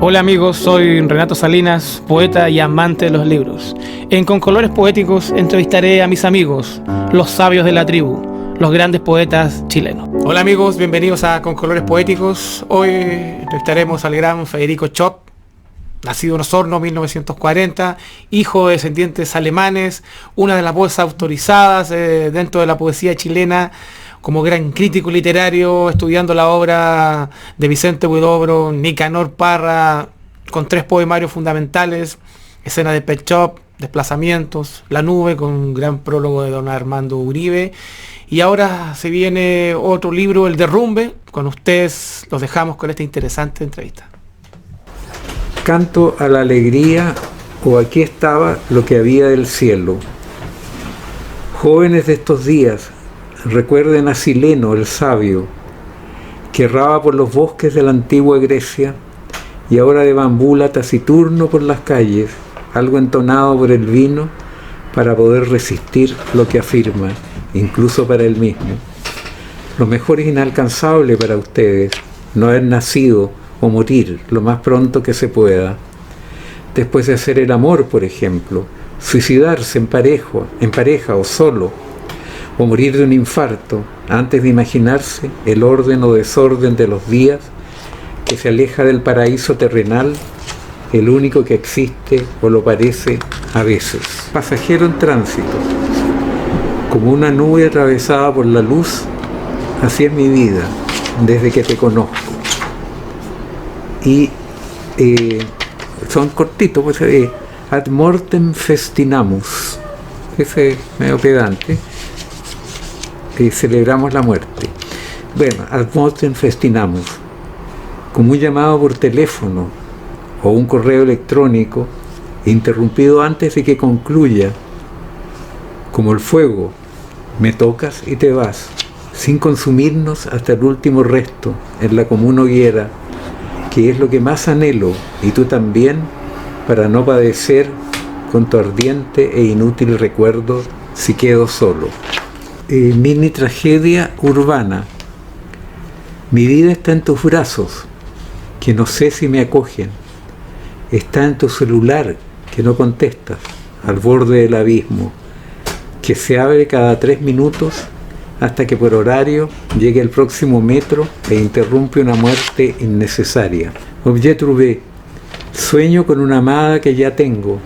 Hola amigos, soy Renato Salinas, poeta y amante de los libros. Con Colores Poéticos entrevistaré a mis amigos, los sabios de la tribu, los grandes poetas chilenos. Hola amigos, bienvenidos a Con Colores Poéticos. Hoy entrevistaremos al gran Federico Chopp, nacido en Osorno, 1940, hijo de descendientes alemanes, una de las voces autorizadas dentro de la poesía chilena, como gran crítico literario, estudiando la obra de Vicente Huidobro, Nicanor Parra, con 3 poemarios fundamentales: Escena de Pet Shop, Desplazamientos, La Nube, con un gran prólogo de don Armando Uribe. Y ahora se viene otro libro, El Derrumbe. Con ustedes los dejamos con esta interesante entrevista. Canto a la alegría, o aquí estaba lo que había del cielo. Jóvenes de estos días, recuerden a Sileno el sabio, que erraba por los bosques de la antigua Grecia y ahora deambula taciturno por las calles, algo entonado por el vino, para poder resistir lo que afirma, incluso para él mismo. Lo mejor es inalcanzable para ustedes, no haber nacido o morir lo más pronto que se pueda. Después de hacer el amor, por ejemplo, suicidarse en pareja o solo, o morir de un infarto, antes de imaginarse el orden o desorden de los días que se aleja del paraíso terrenal, el único que existe o lo parece a veces. Pasajero en tránsito, como una nube atravesada por la luz, así es mi vida, desde que te conozco. Y son cortitos, pues ad mortem festinamus, ese es medio pedante. Celebramos la muerte. Bueno, ad mortem festinamus, como un llamado por teléfono o un correo electrónico interrumpido antes de que concluya, como el fuego, me tocas y te vas, sin consumirnos hasta el último resto en la común hoguera, que es lo que más anhelo, y tú también, para no padecer con tu ardiente e inútil recuerdo si quedo solo. Mini tragedia urbana. Mi vida está en tus brazos, que no sé si me acogen. Está en tu celular, que no contestas, al borde del abismo, que se abre cada 3 minutos hasta que por horario llegue el próximo metro e interrumpe una muerte innecesaria. Objet trouvé. Sueño con una amada que ya tengo,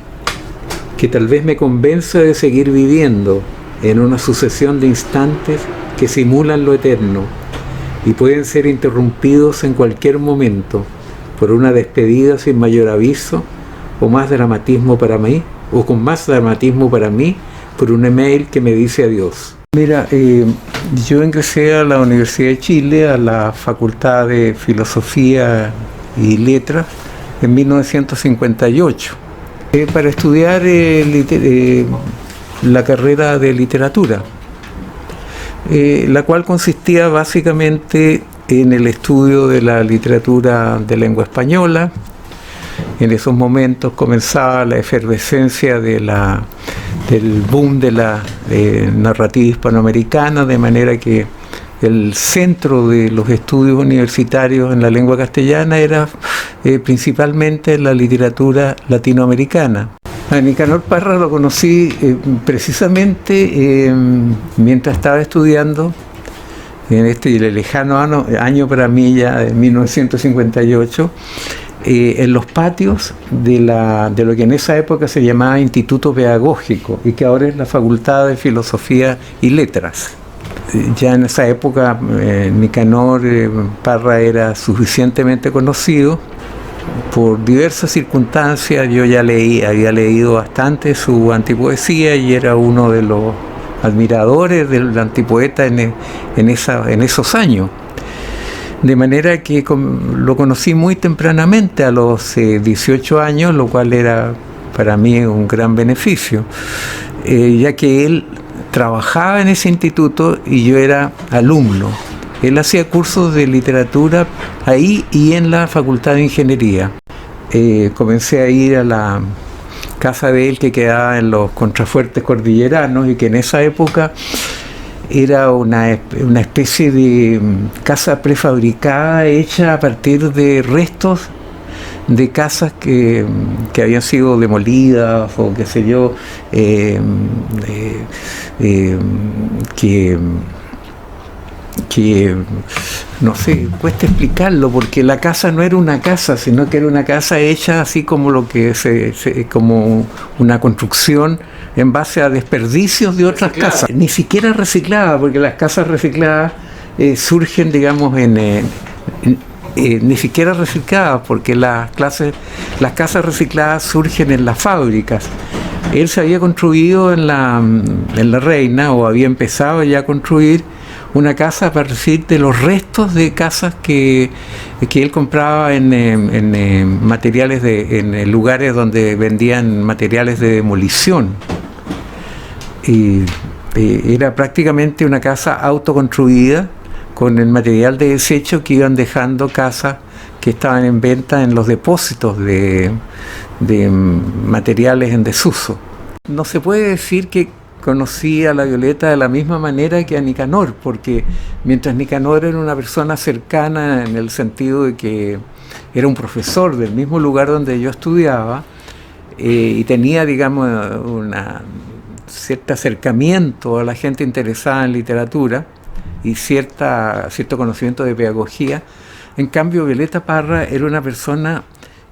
que tal vez me convenza de seguir viviendo en una sucesión de instantes que simulan lo eterno y pueden ser interrumpidos en cualquier momento por una despedida sin mayor aviso o más dramatismo para mí, o con más dramatismo para mí, por un email que me dice adiós. Mira, yo ingresé a la Universidad de Chile, a la Facultad de Filosofía y Letras, en 1958, para estudiar la carrera de literatura, la cual consistía básicamente en el estudio de la literatura de lengua española. En esos momentos comenzaba la efervescencia del boom de la narrativa hispanoamericana, de manera que el centro de los estudios universitarios en la lengua castellana era principalmente la literatura latinoamericana. A Nicanor Parra lo conocí precisamente mientras estaba estudiando en este lejano año para mí ya de 1958, en los patios de lo que en esa época se llamaba Instituto Pedagógico y que ahora es la Facultad de Filosofía y Letras. Ya en esa época Nicanor Parra era suficientemente conocido. Por diversas circunstancias yo ya había leído bastante su antipoesía y era uno de los admiradores del antipoeta en esos años. De manera que lo conocí muy tempranamente, a los 18 años, lo cual era para mí un gran beneficio, ya que él trabajaba en ese instituto y yo era alumno. Él hacía cursos de literatura ahí y en la Facultad de Ingeniería. Comencé a ir a la casa de él que quedaba en los contrafuertes cordilleranos y que en esa época era una especie de casa prefabricada hecha a partir de restos de casas que habían sido demolidas o qué sé yo, que no sé, cuesta explicarlo, porque la casa no era una casa, sino que era una casa hecha así como lo que como una construcción en base a desperdicios de otras casas, ni siquiera recicladas, porque las casas recicladas surgen, digamos, ni siquiera recicladas, porque las casas recicladas surgen en las fábricas. Él se había construido en la Reina, o había empezado ya a construir una casa a partir de los restos de casas que él compraba en materiales en lugares donde vendían materiales de demolición. Y era prácticamente una casa autoconstruida con el material de desecho que iban dejando casas que estaban en venta en los depósitos de materiales en desuso. No se puede decir que conocí a la Violeta de la misma manera que a Nicanor, porque mientras Nicanor era una persona cercana en el sentido de que era un profesor del mismo lugar donde yo estudiaba, y tenía, digamos, cierto acercamiento a la gente interesada en literatura y cierto conocimiento de pedagogía. En cambio, Violeta Parra era una persona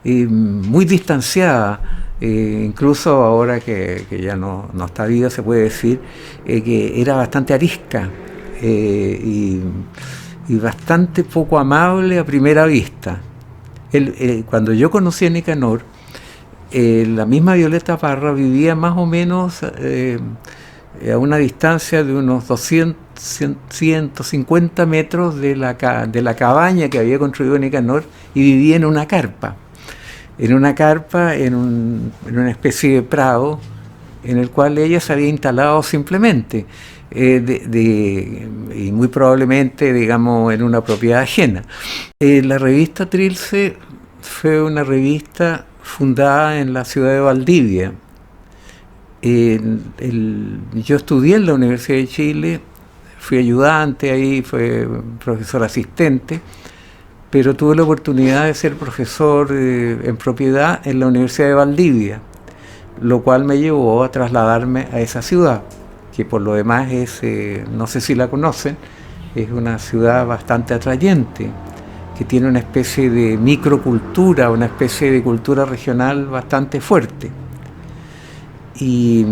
muy distanciada, incluso ahora que ya no está viva, se puede decir que era bastante arisca y bastante poco amable a primera vista. Cuando yo conocí a Nicanor, la misma Violeta Parra vivía más o menos a una distancia de unos 150 metros de la cabaña que había construido Nicanor, y vivía en una carpa. En una especie de prado en el cual ella se había instalado simplemente, y muy probablemente, digamos, en una propiedad ajena. La revista Trilce fue una revista fundada en la ciudad de Valdivia. Yo estudié en la Universidad de Chile, fui ayudante ahí, fui profesor asistente, pero tuve la oportunidad de ser profesor en propiedad en la Universidad de Valdivia, lo cual me llevó a trasladarme a esa ciudad, que por lo demás es, no sé si la conocen, es una ciudad bastante atrayente, que tiene una especie de microcultura, una especie de cultura regional bastante fuerte, y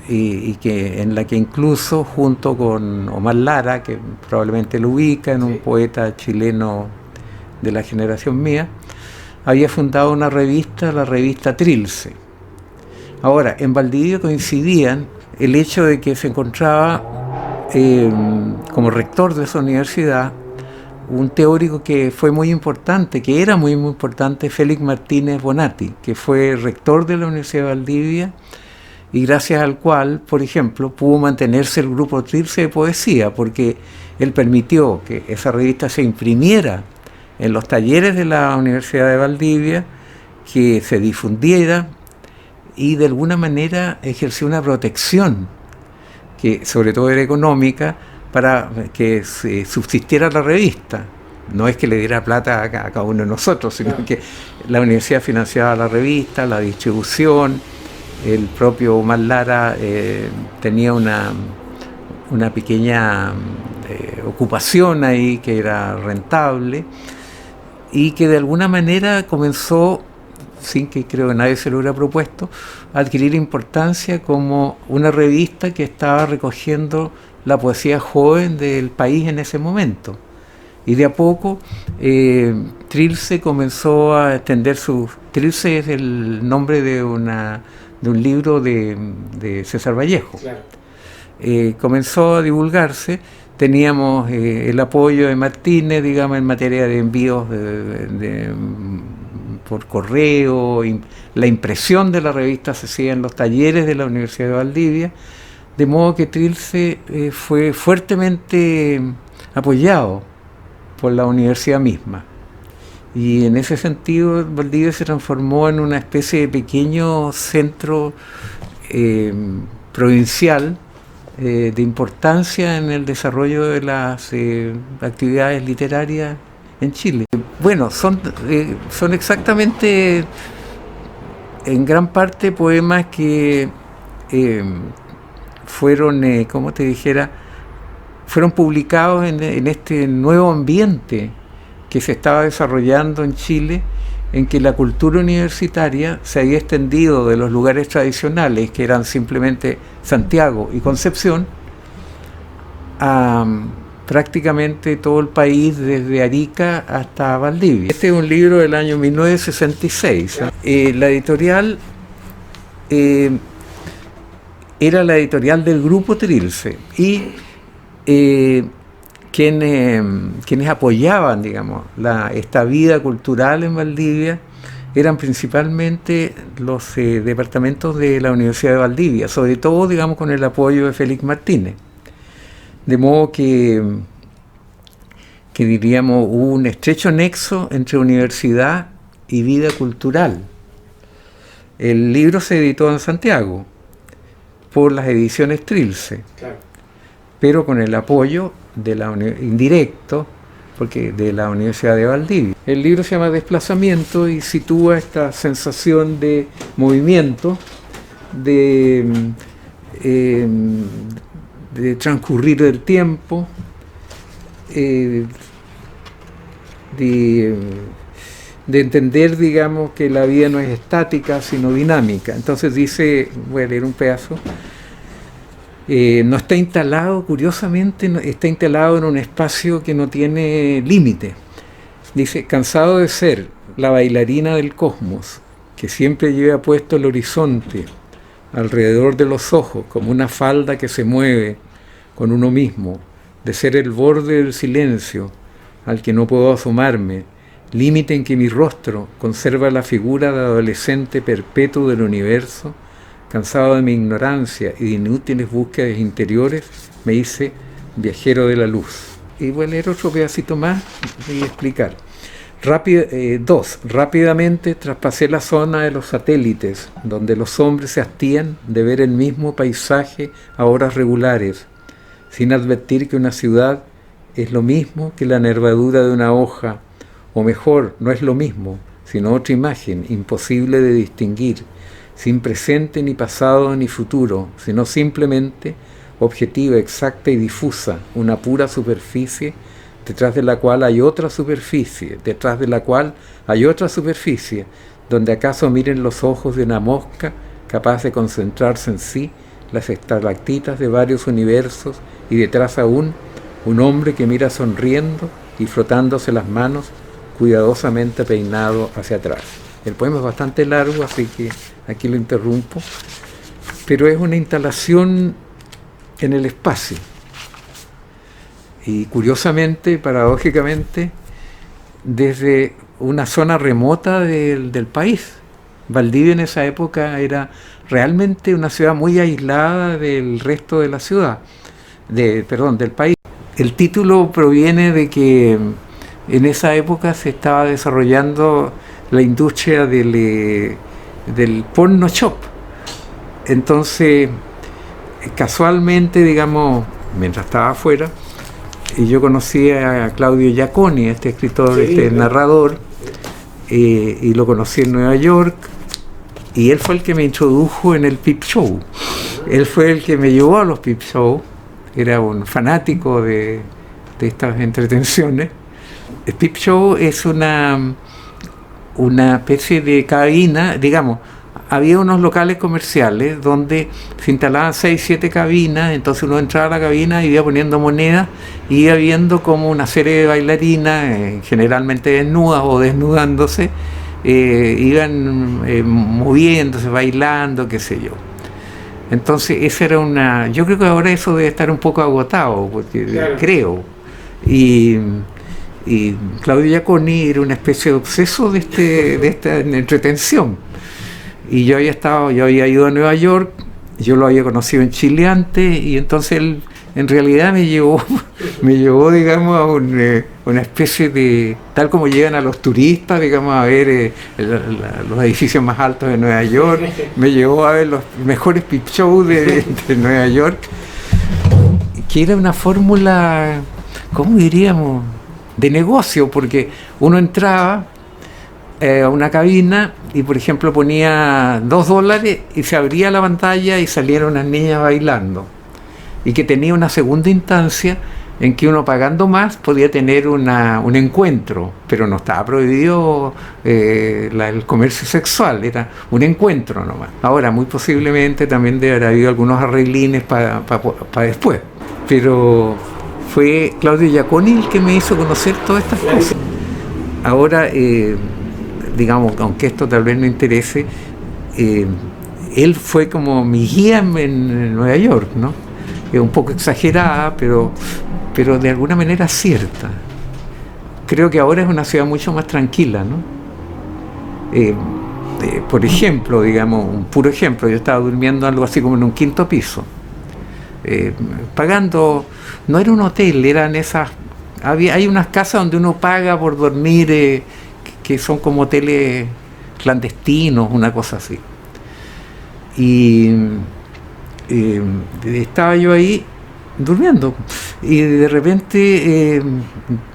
en la que incluso, junto con Omar Lara, que probablemente lo ubican, un poeta chileno de la generación mía, había fundado una revista, la revista Trilce. Ahora, en Valdivia coincidían el hecho de que se encontraba como rector de esa universidad un teórico que fue muy importante, que era muy importante, Félix Martínez Bonatti, que fue rector de la Universidad de Valdivia, y gracias al cual, por ejemplo, pudo mantenerse el grupo Trilce de poesía, porque él permitió que esa revista se imprimiera en los talleres de la Universidad de Valdivia, que se difundiera y de alguna manera ejerció una protección, que sobre todo era económica, para que se subsistiera la revista. No es que le diera plata a cada uno de nosotros, sino que la universidad financiaba la revista, la distribución. El propio Omar Lara tenía una pequeña ocupación ahí que era rentable, y que de alguna manera comenzó, sin que creo que nadie se lo hubiera propuesto, a adquirir importancia como una revista que estaba recogiendo la poesía joven del país en ese momento. Y de a poco Trilce comenzó a extender Trilce es el nombre de un libro de César Vallejo. Claro. Comenzó a divulgarse. Teníamos el apoyo de Martínez, digamos, en materia de envíos por correo, la impresión de la revista se hacía en los talleres de la Universidad de Valdivia, de modo que Trilce fue fuertemente apoyado por la universidad misma. Y en ese sentido, Valdivia se transformó en una especie de pequeño centro provincial de importancia en el desarrollo de las actividades literarias en Chile. Bueno, son exactamente en gran parte poemas que fueron, como te dijera, fueron publicados en este nuevo ambiente que se estaba desarrollando en Chile, en que la cultura universitaria se había extendido de los lugares tradicionales, que eran simplemente Santiago y Concepción, a prácticamente todo el país, desde Arica hasta Valdivia. Este es un libro del año 1966. La editorial era la editorial del Grupo Trilce, y quienes apoyaban, digamos, esta vida cultural en Valdivia eran principalmente los departamentos de la Universidad de Valdivia, sobre todo, digamos, con el apoyo de Félix Martínez. De modo que diríamos, hubo un estrecho nexo entre universidad y vida cultural. El libro se editó en Santiago por las ediciones Trilce, claro, pero con el apoyo de indirecto, porque de la Universidad de Valdivia. El libro se llama Desplazamiento y sitúa esta sensación de movimiento, de transcurrir del tiempo, de entender, digamos, que la vida no es estática, sino dinámica. Entonces dice, voy a leer un pedazo. No está instalado, curiosamente, está instalado en un espacio que no tiene límite. Dice, cansado de ser la bailarina del cosmos, que siempre lleva puesto el horizonte alrededor de los ojos, como una falda que se mueve con uno mismo, de ser el borde del silencio al que no puedo asomarme, límite en que mi rostro conserva la figura de adolescente perpetuo del universo. Cansado de mi ignorancia y de inútiles búsquedas interiores, me hice viajero de la luz. Y voy a leer otro pedacito más y explicar. Rápidamente traspasé la zona de los satélites, donde los hombres se hastían de ver el mismo paisaje a horas regulares, sin advertir que una ciudad es lo mismo que la nervadura de una hoja, o mejor, no es lo mismo, sino otra imagen imposible de distinguir, sin presente ni pasado ni futuro, sino simplemente objetiva, exacta y difusa, una pura superficie, detrás de la cual hay otra superficie, detrás de la cual hay otra superficie, donde acaso miren los ojos de una mosca capaz de concentrarse en sí las estalactitas de varios universos, y detrás aún un hombre que mira sonriendo y frotándose las manos, cuidadosamente peinado hacia atrás. El poema es bastante largo, así que aquí lo interrumpo, pero es una instalación en el espacio. Y curiosamente, paradójicamente, desde una zona remota del país. Valdivia en esa época era realmente una ciudad muy aislada del resto de la ciudad, del país. El título proviene de que en esa época se estaba desarrollando la industria del porno shop. Entonces, casualmente, digamos, mientras estaba afuera, y yo conocí a Claudio Giaconi, este escritor, narrador, y lo conocí en Nueva York, y él fue el que me introdujo en el Peep Show. Él fue el que me llevó a los Peep Show, era un fanático de estas entretenciones. El Peep Show es una especie de cabina, digamos, había unos locales comerciales donde se instalaban 6, 7 cabinas, entonces uno entraba a la cabina y iba poniendo monedas y iba viendo como una serie de bailarinas, generalmente desnudas o desnudándose, iban moviéndose, bailando, qué sé yo. Entonces esa era yo creo que ahora eso debe estar un poco agotado, porque claro, creo. Y Claudio Giaconi era una especie de obseso de esta entretención. Y yo había ido a Nueva York, yo lo había conocido en Chile antes, y entonces él en realidad me llevó, digamos, a una especie de, tal como llegan a los turistas, digamos, a ver los edificios más altos de Nueva York, me llevó a ver los mejores peep shows de Nueva York, que era una fórmula, ¿cómo diríamos? de negocio, porque uno entraba a una cabina y, por ejemplo, ponía $2 y se abría la pantalla y salieron unas niñas bailando, y que tenía una segunda instancia en que uno, pagando más, podía tener un encuentro, pero no estaba prohibido el comercio sexual, era un encuentro nomás. Ahora, muy posiblemente también debe haber habido algunos arreglines para después, pero fue Claudio Giaconi el que me hizo conocer todas estas cosas. Ahora, digamos, aunque esto tal vez no interese, él fue como mi guía en Nueva York, ¿no? Es un poco exagerada, pero de alguna manera cierta. Creo que ahora es una ciudad mucho más tranquila, ¿no? Por ejemplo, digamos, un puro ejemplo, yo estaba durmiendo algo así como en un 5.º piso, pagando, no era un hotel, eran esas, hay unas casas donde uno paga por dormir, que son como hoteles clandestinos, una cosa así. Y estaba yo ahí durmiendo, y de repente,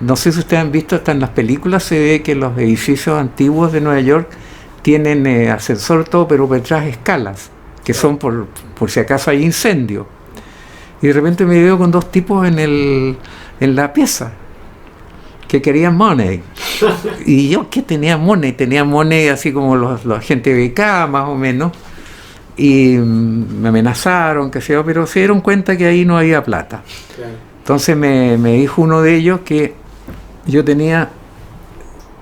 no sé si ustedes han visto, hasta en las películas se ve que los edificios antiguos de Nueva York tienen ascensor todo, pero detrás escalas, que son por si acaso hay incendio. Y de repente me veo con dos tipos en la pieza que querían money. Y yo, ¿qué tenía money? Tenía money así como los agentes de BK, más o menos. Y me amenazaron, qué sé yo, pero se dieron cuenta que ahí no había plata. Claro. Entonces me dijo uno de ellos que yo tenía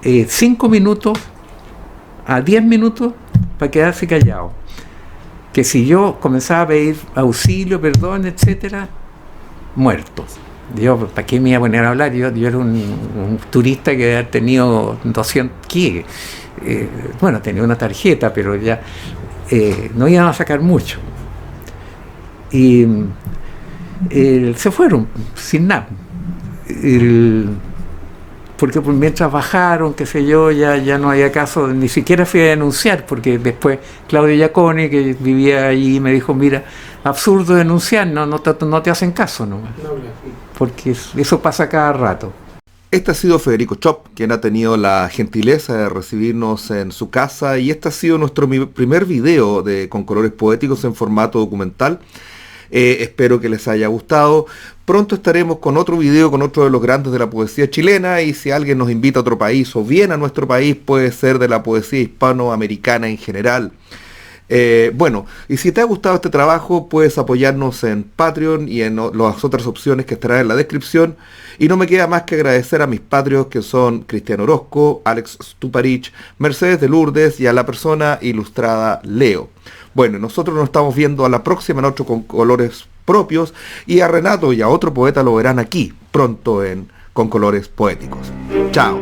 5 minutos a 10 minutos para quedarse callado. Que si yo comenzaba a pedir auxilio, perdón, etcétera, muerto. Yo, ¿para qué me iba a poner a hablar? Yo era un turista que había tenido 200... ¿Qué? Bueno, tenía una tarjeta, pero ya... no iban a sacar mucho. Y se fueron sin nada. Porque mientras bajaron, qué sé yo, ya no había caso, ni siquiera fui a denunciar, porque después Claudio Giaconi, que vivía allí, me dijo, mira, absurdo denunciar, no te hacen caso nomás, porque eso pasa cada rato. Este ha sido Federico Chop, quien ha tenido la gentileza de recibirnos en su casa, y este ha sido nuestro primer video con colores poéticos en formato documental. Espero que les haya gustado. Pronto estaremos con otro video con otro de los grandes de la poesía chilena, y si alguien nos invita a otro país o viene a nuestro país, puede ser de la poesía hispanoamericana en general. Bueno, y si te ha gustado este trabajo, puedes apoyarnos en Patreon y en las otras opciones que estarán en la descripción. Y no me queda más que agradecer a mis patrios, que son Cristian Orozco, Alex Stuparich, Mercedes de Lourdes y a la persona ilustrada Leo. Bueno, nosotros nos estamos viendo a la próxima noche con colores propios, y a Renato y a otro poeta lo verán aquí pronto Con Colores Poéticos. Chao.